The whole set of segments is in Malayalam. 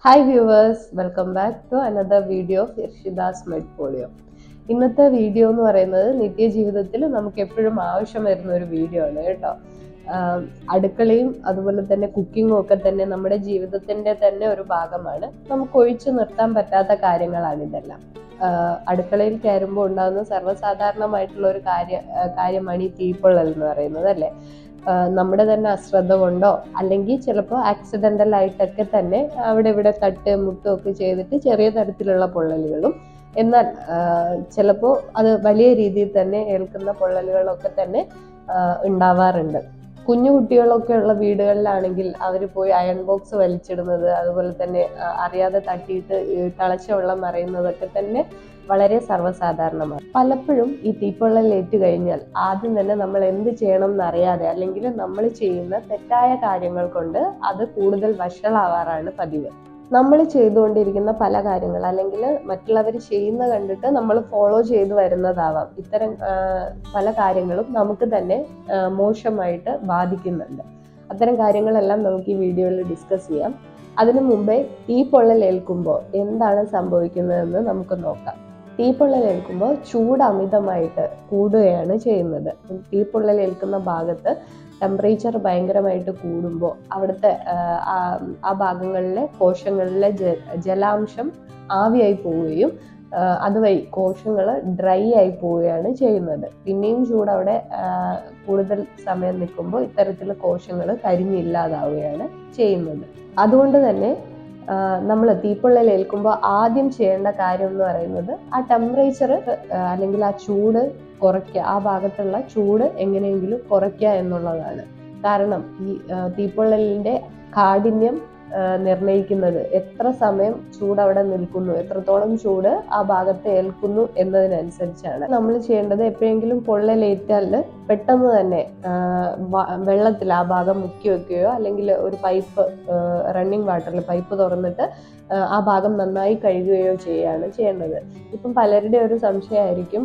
Hi viewers, welcome back to another video of Irshida's മെഡ്പോളിയോ. ഇന്നത്തെ വീഡിയോ എന്ന് പറയുന്നത് നിത്യജീവിതത്തിൽ നമുക്ക് എപ്പോഴും ആവശ്യം വരുന്ന ഒരു വീഡിയോ ആണ് കേട്ടോ. അടുക്കളയും അതുപോലെ തന്നെ കുക്കിങ്ങും ഒക്കെ തന്നെ നമ്മുടെ ജീവിതത്തിന്റെ തന്നെ ഒരു ഭാഗമാണ്. നമുക്ക് ഒഴിച്ചു നിർത്താൻ പറ്റാത്ത കാര്യങ്ങളാണ് ഇതെല്ലാം. അടുക്കളയിൽ കയറുമ്പോൾ ഉണ്ടാകുന്ന സർവ്വസാധാരണമായിട്ടുള്ള ഒരു കാര്യമാണ് ഈ തീപ്പൊള്ളൽ എന്ന് പറയുന്നത് അല്ലേ. നമ്മുടെ തന്നെ അശ്രദ്ധ കൊണ്ടോ അല്ലെങ്കിൽ ചിലപ്പോൾ ആക്സിഡന്റൽ ആയിട്ടൊക്കെ തന്നെ അവിടെ ഇവിടെ തട്ട് മുട്ടും ഒക്കെ ചെയ്തിട്ട് ചെറിയ തരത്തിലുള്ള പൊള്ളലുകളും, എന്നാൽ ചിലപ്പോൾ അത് വലിയ രീതിയിൽ തന്നെ ഏൽക്കുന്ന പൊള്ളലുകളൊക്കെ തന്നെ ഉണ്ടാവാറുണ്ട്. കുഞ്ഞു കുട്ടികളൊക്കെ ഉള്ള വീടുകളിലാണെങ്കിൽ അവർ പോയി അയൺ ബോക്സ് വലിച്ചിടുന്നത്, അതുപോലെ തന്നെ അറിയാതെ തട്ടിയിട്ട് തിളച്ച വെള്ളം മറയുന്നതൊക്കെ തന്നെ വളരെ സർവ്വസാധാരണമാണ്. പലപ്പോഴും ഈ തീപ്പൊള്ളൽ ഏറ്റു കഴിഞ്ഞാൽ ആദ്യം തന്നെ നമ്മൾ എന്ത് ചെയ്യണം എന്നറിയാതെ അല്ലെങ്കിൽ നമ്മൾ ചെയ്യുന്ന തെറ്റായ കാര്യങ്ങൾ കൊണ്ട് അത് കൂടുതൽ വഷളാവാറാണ് പതിവ്. നമ്മൾ ചെയ്തുകൊണ്ടിരിക്കുന്ന പല കാര്യങ്ങൾ അല്ലെങ്കിൽ മറ്റുള്ളവർ ചെയ്യുന്ന കണ്ടിട്ട് നമ്മൾ ഫോളോ ചെയ്തു വരുന്നതാവാം. ഇത്തരം പല കാര്യങ്ങളും നമുക്ക് തന്നെ മോശമായിട്ട് ബാധിക്കുന്നുണ്ട്. അത്തരം കാര്യങ്ങളെല്ലാം നമുക്ക് ഈ വീഡിയോയിൽ ഡിസ്കസ് ചെയ്യാം. അതിനു മുമ്പേ തീപ്പൊള്ളൽ ഏൽക്കുമ്പോൾ എന്താണ് സംഭവിക്കുന്നതെന്ന് നമുക്ക് നോക്കാം. തീപ്പൊള്ളൽ ഏൽക്കുമ്പോൾ ചൂട് അമിതമായിട്ട് കൂടുകയാണ് ചെയ്യുന്നത്. തീപ്പൊള്ളൽ ഏൽക്കുന്ന ഭാഗത്ത് ടെമ്പറേച്ചർ ഭയങ്കരമായിട്ട് കൂടുമ്പോൾ അവിടുത്തെ ആ ഭാഗങ്ങളിലെ കോശങ്ങളിലെ ജലാംശം ആവിയായി പോവുകയും അതുവഴി കോശങ്ങൾ ഡ്രൈ ആയി പോവുകയാണ് ചെയ്യുന്നത്. പിന്നെയും ചൂട് അവിടെ കൂടുതൽ സമയം നിൽക്കുമ്പോൾ ഇത്തരത്തിൽ കോശങ്ങൾ കരിഞ്ഞില്ലാതാവുകയാണ് ചെയ്യുന്നത്. അതുകൊണ്ട് തന്നെ നമ്മൾ തീപ്പൊള്ളൽ ഏൽക്കുമ്പോൾ ആദ്യം ചെയ്യേണ്ട കാര്യം എന്ന് പറയുന്നത് ആ ടെമ്പറേച്ചർ അല്ലെങ്കിൽ ആ ചൂട് കുറയ്ക്കുക, ആ ഭാഗത്തുള്ള ചൂട് എങ്ങനെയെങ്കിലും കുറയ്ക്കുക എന്നുള്ളതാണ്. കാരണം ഈ തീപ്പൊള്ളലിന്റെ കാഠിന്യം നിർണയിക്കുന്നത് എത്ര സമയം ചൂട് അവിടെ നിൽക്കുന്നു, എത്രത്തോളം ചൂട് ആ ഭാഗത്ത് ഏൽക്കുന്നു എന്നതിനനുസരിച്ചാണ്. നമ്മൾ ചെയ്യേണ്ടത് എപ്പോഴെങ്കിലും പൊള്ളലേറ്റാൽ പെട്ടെന്ന് തന്നെ വെള്ളത്തിൽ ആ ഭാഗം മുക്കി വെക്കുകയോ അല്ലെങ്കിൽ ഒരു പൈപ്പ് റണ്ണിങ് വാട്ടറിൽ പൈപ്പ് തുറന്നിട്ട് ആ ഭാഗം നന്നായി കഴുകുകയോ ചെയ്യുകയാണ് ചെയ്യേണ്ടത്. ഇപ്പം പലരുടെ ഒരു സംശയമായിരിക്കും,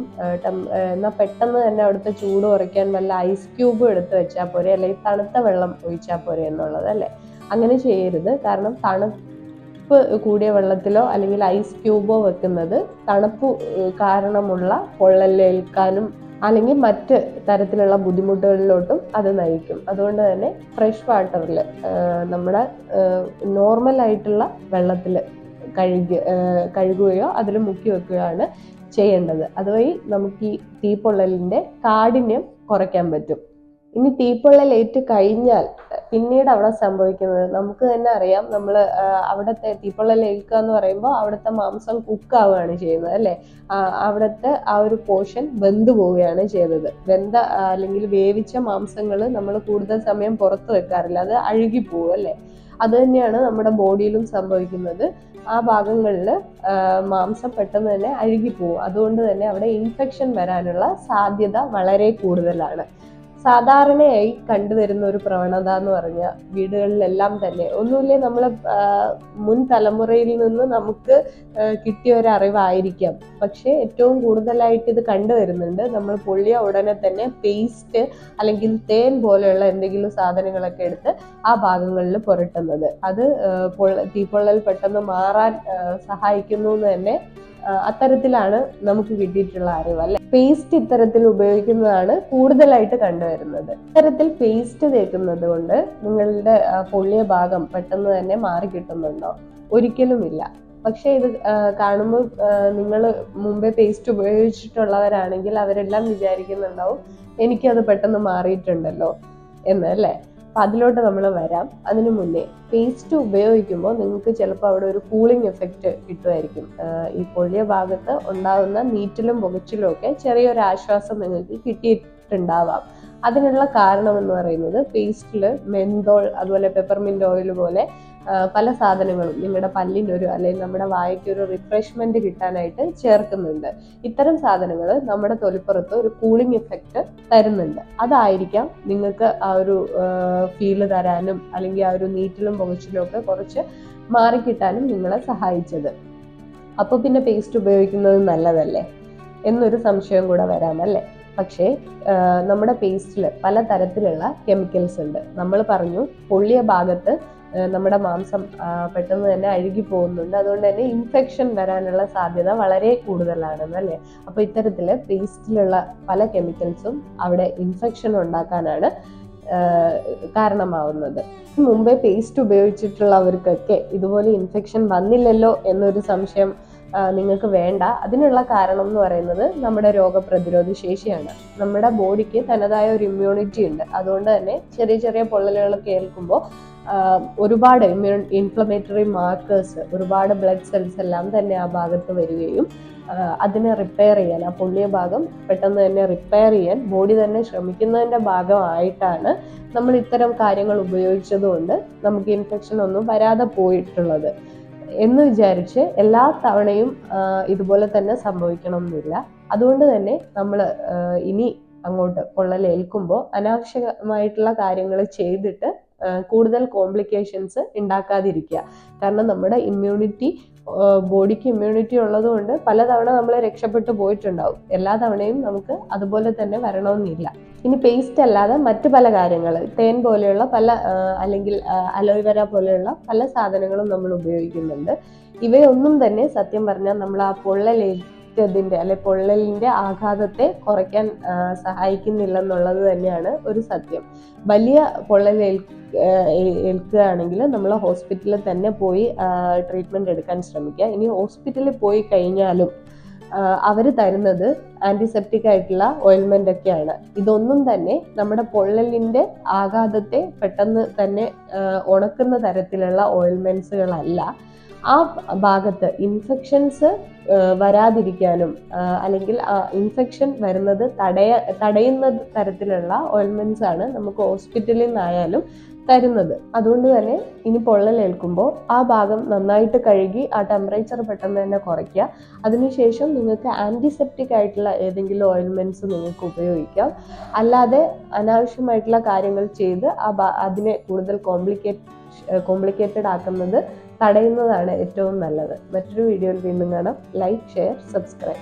എന്നാൽ പെട്ടെന്ന് തന്നെ അവിടുത്തെ ചൂട് കുറയ്ക്കാൻ വല്ല ഐസ് ക്യൂബും എടുത്ത് വെച്ചാൽ പോരെ, അല്ലെങ്കിൽ തണുത്ത വെള്ളം ഒഴിച്ചാൽ പോരെ എന്നുള്ളത് അല്ലേ. അങ്ങനെ ചെയ്യരുത്. കാരണം തണുപ്പ് കൂടിയ വെള്ളത്തിലോ അല്ലെങ്കിൽ ഐസ് ക്യൂബോ വെക്കുന്നത് തണുപ്പ് കാരണമുള്ള പൊള്ളലേൽക്കാനും അല്ലെങ്കിൽ മറ്റ് തരത്തിലുള്ള ബുദ്ധിമുട്ടുകളിലോട്ടും അത് നയിക്കും. അതുകൊണ്ട് തന്നെ ഫ്രഷ് വാട്ടറിൽ നമ്മുടെ നോർമൽ ആയിട്ടുള്ള വെള്ളത്തിൽ കഴുകുകയോ അതിൽ മുക്കി വെക്കുകയാണ് ചെയ്യേണ്ടത്. അതുവഴി നമുക്ക് ഈ തീപ്പൊള്ളലിന്റെ കാഠിന്യം കുറയ്ക്കാൻ പറ്റും. ഇനി തീപ്പൊള്ളൽ ഏറ്റു കഴിഞ്ഞാൽ പിന്നീട് അവിടെ സംഭവിക്കുന്നത് നമുക്ക് തന്നെ അറിയാം. നമ്മൾ അവിടുത്തെ തീപ്പൊള്ളൽ ഏൽക്കുക എന്ന് പറയുമ്പോൾ അവിടുത്തെ മാംസം കുക്കാവുകയാണ് ചെയ്യുന്നത് അല്ലേ. അവിടുത്തെ ആ ഒരു പോർഷൻ വെന്തു പോവുകയാണ് ചെയ്തത്. വെന്ത അല്ലെങ്കിൽ വേവിച്ച മാംസങ്ങൾ നമ്മൾ കൂടുതൽ സമയം പുറത്ത് വെക്കാറില്ല, അത് അഴുകിപ്പോവും അല്ലേ. അത് തന്നെയാണ് നമ്മുടെ ബോഡിയിലും സംഭവിക്കുന്നത്. ആ ഭാഗങ്ങളിൽ മാംസം പെട്ടെന്ന് തന്നെ അഴുകിപ്പോവും. അതുകൊണ്ട് തന്നെ അവിടെ ഇൻഫെക്ഷൻ വരാനുള്ള സാധ്യത വളരെ കൂടുതലാണ്. സാധാരണയായി കണ്ടുവരുന്ന ഒരു പ്രവണത എന്ന് പറഞ്ഞാൽ വീടുകളിലെല്ലാം തന്നെ ഒന്നുമില്ലേ, നമ്മൾ മുൻ തലമുറയിൽ നിന്ന് നമുക്ക് കിട്ടിയ ഒരു അറിവായിരിക്കാം, പക്ഷെ ഏറ്റവും കൂടുതലായിട്ട് ഇത് കണ്ടുവരുന്നുണ്ട്. നമ്മൾ പൊള്ളിയ ഉടനെ തന്നെ പേസ്റ്റ് അല്ലെങ്കിൽ തേൻ പോലെയുള്ള എന്തെങ്കിലും സാധനങ്ങളൊക്കെ എടുത്ത് ആ ഭാഗങ്ങളിൽ പുരട്ടുന്നത്, അത് തീപ്പൊള്ളൽ പെട്ടെന്ന് മാറാൻ സഹായിക്കുന്നു എന്ന് തന്നെ അത്തരത്തിലാണ് നമുക്ക് കിട്ടിയിട്ടുള്ള അറിവ് അല്ലെ. പേസ്റ്റ് ഇത്തരത്തിൽ ഉപയോഗിക്കുന്നതാണ് കൂടുതലായിട്ട് കണ്ടുവരുന്നത്. ഇത്തരത്തിൽ പേസ്റ്റ് തേക്കുന്നത് കൊണ്ട് നിങ്ങളുടെ പൊള്ളിയ ഭാഗം പെട്ടെന്ന് തന്നെ മാറി കിട്ടുന്നുണ്ടോ? ഒരിക്കലുമില്ല. പക്ഷെ ഇത് കാണുമ്പോൾ നിങ്ങൾ മുമ്പേ പേസ്റ്റ് ഉപയോഗിച്ചിട്ടുള്ളവരാണെങ്കിൽ അവരെല്ലാം വിചാരിക്കുന്നുണ്ടാവും എനിക്കത് പെട്ടെന്ന് മാറിയിട്ടുണ്ടല്ലോ എന്നല്ലേ. അപ്പം അതിലോട്ട് നമ്മൾ വരാം. അതിനു മുന്നേ പേസ്റ്റ് ഉപയോഗിക്കുമ്പോൾ നിങ്ങൾക്ക് ചിലപ്പോൾ അവിടെ ഒരു കൂളിംഗ് എഫക്റ്റ് കിട്ടുമായിരിക്കും. ഈ പൊള്ളിയ ഭാഗത്ത് ഉണ്ടാകുന്ന നീറ്റിലും പുകച്ചിലും ഒക്കെ ചെറിയൊരു ആശ്വാസം നിങ്ങൾക്ക് കിട്ടിയിട്ടുണ്ടാവാം. അതിനുള്ള കാരണം എന്ന് പറയുന്നത് പേസ്റ്റിൽ മെന്തോൾ അതുപോലെ പെപ്പർമിന്റ് ഓയിൽ പോലെ പല സാധനങ്ങളും നിങ്ങളുടെ പല്ലിനൊരു അല്ലെങ്കിൽ നമ്മുടെ വായയ്ക്കൊരു റിഫ്രഷ്മെന്റ് കിട്ടാനായിട്ട് ചേർക്കുന്നുണ്ട്. ഇത്തരം സാധനങ്ങൾ നമ്മുടെ തൊലിപ്പുറത്ത് ഒരു കൂളിംഗ് എഫക്റ്റ് തരുന്നുണ്ട്. അതായിരിക്കാം നിങ്ങൾക്ക് ആ ഒരു ഫീല് തരാനും അല്ലെങ്കിൽ ആ ഒരു നീറ്റിലും പുകച്ചിലും ഒക്കെ കുറച്ച് മാറിക്കിട്ടാനും നിങ്ങളെ സഹായിച്ചത്. അപ്പൊ പിന്നെ പേസ്റ്റ് ഉപയോഗിക്കുന്നത് നല്ലതല്ലേ എന്നൊരു സംശയം കൂടെ വരാമല്ലേ. പക്ഷേ നമ്മുടെ പേസ്റ്റിൽ പല തരത്തിലുള്ള കെമിക്കൽസ് ഉണ്ട്. നമ്മൾ പറഞ്ഞു പൊള്ളിയ ഭാഗത്ത് നമ്മുടെ മാംസം പെട്ടെന്ന് തന്നെ അഴുകി പോകുന്നുണ്ട്. അതുകൊണ്ട് തന്നെ ഇൻഫെക്ഷൻ വരാനുള്ള സാധ്യത വളരെ കൂടുതലാണെന്ന് അല്ലേ. അപ്പോൾ ഇത്തരത്തില് പേസ്റ്റിലുള്ള പല കെമിക്കൽസും അവിടെ ഇൻഫെക്ഷൻ ഉണ്ടാക്കാനാണ് കാരണമാവുന്നത്. മുമ്പേ പേസ്റ്റ് ഉപയോഗിച്ചിട്ടുള്ളവർക്കൊക്കെ ഇതുപോലെ ഇൻഫെക്ഷൻ വന്നില്ലല്ലോ എന്നൊരു സംശയം നിങ്ങൾക്ക് വേണ്ട. അതിനുള്ള കാരണം എന്ന് പറയുന്നത് നമ്മുടെ രോഗപ്രതിരോധ ശേഷിയാണ്. നമ്മുടെ ബോഡിക്ക് തനതായ ഒരു ഇമ്മ്യൂണിറ്റി ഉണ്ട്. അതുകൊണ്ട് തന്നെ ചെറിയ ചെറിയ പൊള്ളലുകളൊക്കെ ഏൽക്കുമ്പോൾ ഒരുപാട് ഇൻഫ്ലമേറ്ററി മാർക്കേഴ്സ്, ഒരുപാട് ബ്ലഡ് സെൽസ് എല്ലാം തന്നെ ആ ഭാഗത്ത് വരികയും അതിനെ റിപ്പയർ ചെയ്യാൻ, ആ പൊള്ളിയ ഭാഗം പെട്ടെന്ന് തന്നെ റിപ്പയർ ചെയ്യാൻ ബോഡി തന്നെ ശ്രമിക്കുന്നതിൻ്റെ ഭാഗമായിട്ടാണ് നമ്മൾ ഇത്തരം കാര്യങ്ങൾ ഉപയോഗിച്ചതുകൊണ്ട് നമുക്ക് ഇൻഫെക്ഷൻ ഒന്നും വരാതെ പോയിട്ടുള്ളത് എന്ന് വിചാരിച്ച് എല്ലാ തവണയും ഇതുപോലെ തന്നെ സംഭവിക്കണമെന്നില്ല. അതുകൊണ്ട് തന്നെ നമ്മൾ ഇനി അങ്ങോട്ട് പൊള്ളലേൽക്കുമ്പോൾ അനാവശ്യമായിട്ടുള്ള കാര്യങ്ങൾ ചെയ്തിട്ട് കൂടുതൽ കോംപ്ലിക്കേഷൻസ് ഉണ്ടാക്കാതിരിക്കുക. കാരണം നമ്മുടെ ബോഡിക്ക് ഇമ്മ്യൂണിറ്റി ഉള്ളത് കൊണ്ട് പലതവണ നമ്മൾ രക്ഷപ്പെട്ടു പോയിട്ടുണ്ടാവും. എല്ലാ തവണയും നമുക്ക് അതുപോലെ തന്നെ വരണമെന്നില്ല. ഇനി പേസ്റ്റ് അല്ലാതെ മറ്റു പല കാര്യങ്ങൾ, തേൻ പോലെയുള്ള അല്ലെങ്കിൽ അലോവേര പോലെയുള്ള പല സാധനങ്ങളും നമ്മൾ ഉപയോഗിക്കുന്നുണ്ട്. ഇവയൊന്നും തന്നെ സത്യം പറഞ്ഞാൽ നമ്മൾ ആ പൊള്ളലിന്റെ ആഘാതത്തെ കുറയ്ക്കാൻ സഹായിക്കുന്നില്ലെന്നുള്ളത് തന്നെയാണ് ഒരു സത്യം. വലിയ ഏൽക്കുകയാണെങ്കിൽ നമ്മൾ ഹോസ്പിറ്റലിൽ തന്നെ പോയി ട്രീറ്റ്മെന്റ് എടുക്കാൻ ശ്രമിക്കുക. ഇനി ഹോസ്പിറ്റലിൽ പോയി കഴിഞ്ഞാലും അവർ തരുന്നത് ആന്റിസെപ്റ്റിക് ആയിട്ടുള്ള ഓയിൽമെന്റ് ഒക്കെയാണ്. ഇതൊന്നും തന്നെ നമ്മുടെ പൊള്ളലിന്റെ ആഘാതത്തെ പെട്ടെന്ന് തന്നെ ഉണക്കുന്ന തരത്തിലുള്ള ഓയിൽമെന്റ്സുകളല്ല. ആ ഭാഗത്ത് ഇൻഫെക്ഷൻസ് വരാതിരിക്കാനും അല്ലെങ്കിൽ ഇൻഫെക്ഷൻ വരുന്നത് തടയുന്ന തരത്തിലുള്ള ഓയിൽമെന്റ്സ് ആണ് നമുക്ക് ഹോസ്പിറ്റലിൽ നിന്നായാലും തരുന്നത്. അതുകൊണ്ട് തന്നെ ഇനി പൊള്ളലേൽക്കുമ്പോൾ ആ ഭാഗം നന്നായിട്ട് കഴുകി ആ ടെമ്പറേച്ചർ പെട്ടെന്ന് തന്നെ കുറയ്ക്കുക. അതിനുശേഷം നിങ്ങൾക്ക് ആന്റിസെപ്റ്റിക് ആയിട്ടുള്ള ഏതെങ്കിലും ഓയിൽമെന്റ്സ് നിങ്ങൾക്ക് ഉപയോഗിക്കാം. അല്ലാതെ അനാവശ്യമായിട്ടുള്ള കാര്യങ്ങൾ ചെയ്ത് അതിനെ കൂടുതൽ കോംപ്ലിക്കേറ്റഡ് ആക്കുന്നത് തടയുന്നതാണ് ഏറ്റവും നല്ലത്. മറ്റൊരു വീഡിയോയിൽ വീണ്ടും കാണാം. Like, share, subscribe.